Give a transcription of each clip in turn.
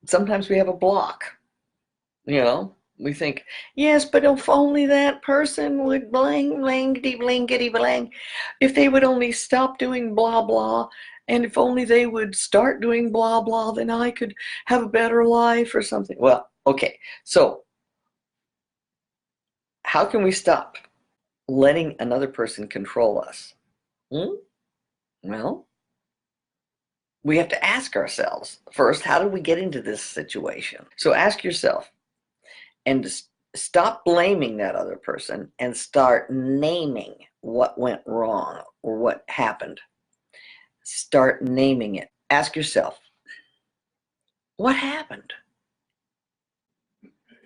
Sometimes we have a block, you know. We think, yes, but if only that person would blang, blangity, blangity, blang. If they would only stop doing blah, blah, and if only they would start doing blah, blah, then I could have a better life or something. Well, okay, so how can we stop letting another person control us? Hmm? Well, we have to ask ourselves first, how did we get into this situation? So ask yourself, and stop blaming that other person and start naming what went wrong or what happened. Start naming it. Ask yourself, what happened?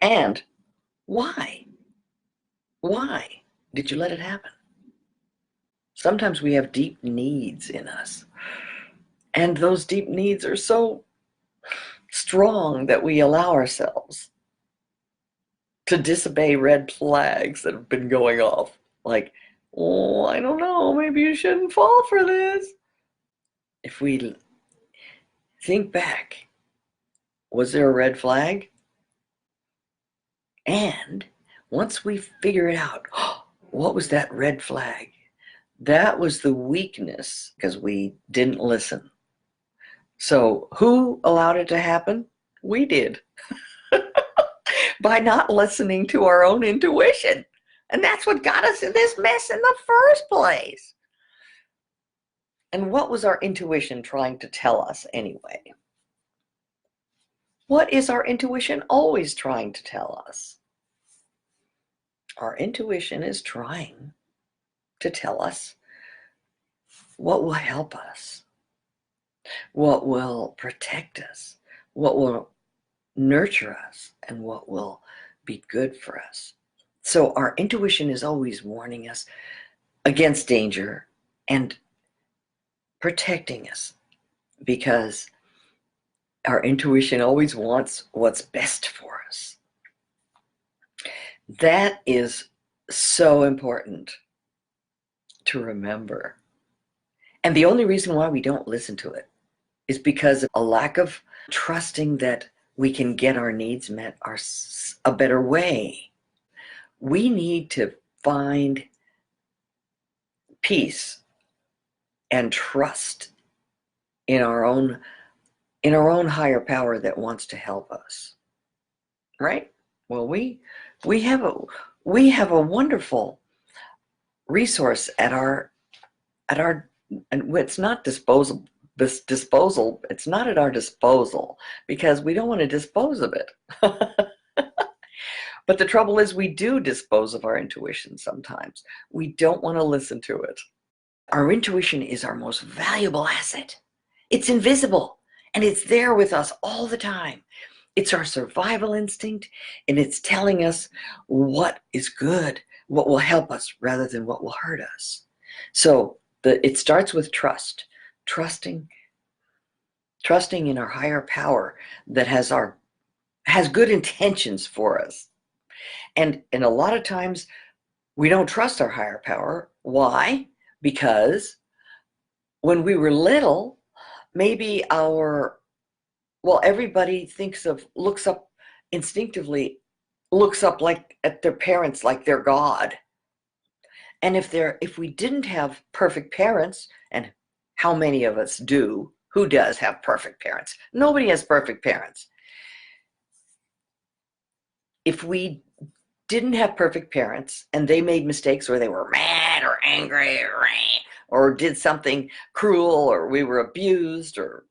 And why? Why did you let it happen? Sometimes we have deep needs in us, and those deep needs are so strong that we allow ourselves to disobey red flags that have been going off. Like, oh, I don't know, maybe you shouldn't fall for this. If we think back, was there a red flag? And once we figure it out, oh, what was that red flag? That was the weakness because we didn't listen. So who allowed it to happen? We did, by not listening to our own intuition. And that's what got us in this mess in the first place. And what was our intuition trying to tell us anyway? What is our intuition always trying to tell us? Our intuition is trying to tell us what will help us, what will protect us, what will nurture us, and what will be good for us. So our intuition is always warning us against danger and protecting us, because our intuition always wants what's best for us. That is so important to remember. And the only reason why we don't listen to it is because of a lack of trusting that we can get our needs met a better way. We need to find peace and trust in our own higher power that wants to help us. Right? Well, we have a wonderful resource at our and it's not disposal disposal it's not at our disposal, because we don't want to dispose of it. But the trouble is, we do dispose of our intuition sometimes. We don't want to listen to it. Our intuition is our most valuable asset. It's invisible, and it's there with us all the time. It's our survival instinct, and it's telling us what is good, what will help us rather than what will hurt us. So it starts with trust, trusting in our higher power that has good intentions for us. And a lot of times we don't trust our higher power. Why? Because when we were little, maybe everybody looks up instinctively, looks up like at their parents like they're God. And if we didn't have perfect parents, and how many of us do? Who does have perfect parents? Nobody has perfect parents. If we didn't have perfect parents and they made mistakes, or they were mad or angry or did something cruel, or we were abused or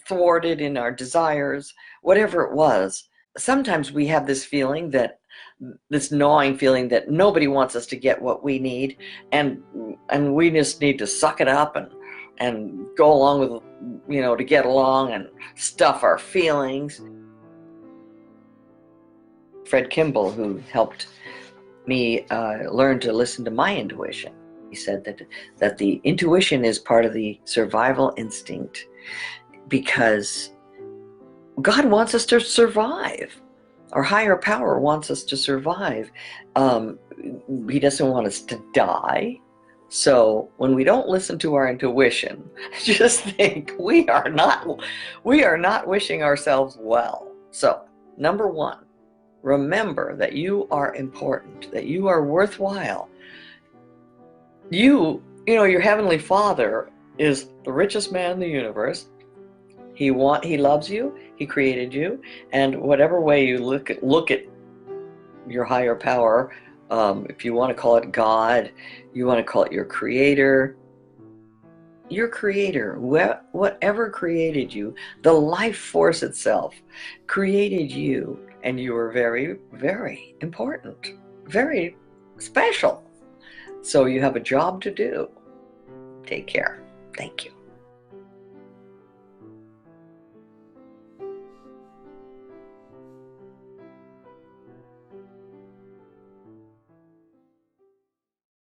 thwarted in our desires, whatever it was, sometimes we have this gnawing feeling that nobody wants us to get what we need, and we just need to suck it up and go along with, to get along and stuff our feelings. Fred Kimball, who helped me learn to listen to my intuition, he said that the intuition is part of the survival instinct, because God wants us to survive. Our higher power wants us to survive. He doesn't want us to die. So when we don't listen to our intuition, just think we are not wishing ourselves well. So, number one, remember that you are important, that you are worthwhile. Your Heavenly Father is the richest man in the universe. He loves you, he created you, and whatever way you look at your higher power, if you want to call it God, you want to call it your creator, whatever created you, the life force itself created you, and you are very, very important, very special. So you have a job to do. Take care. Thank you.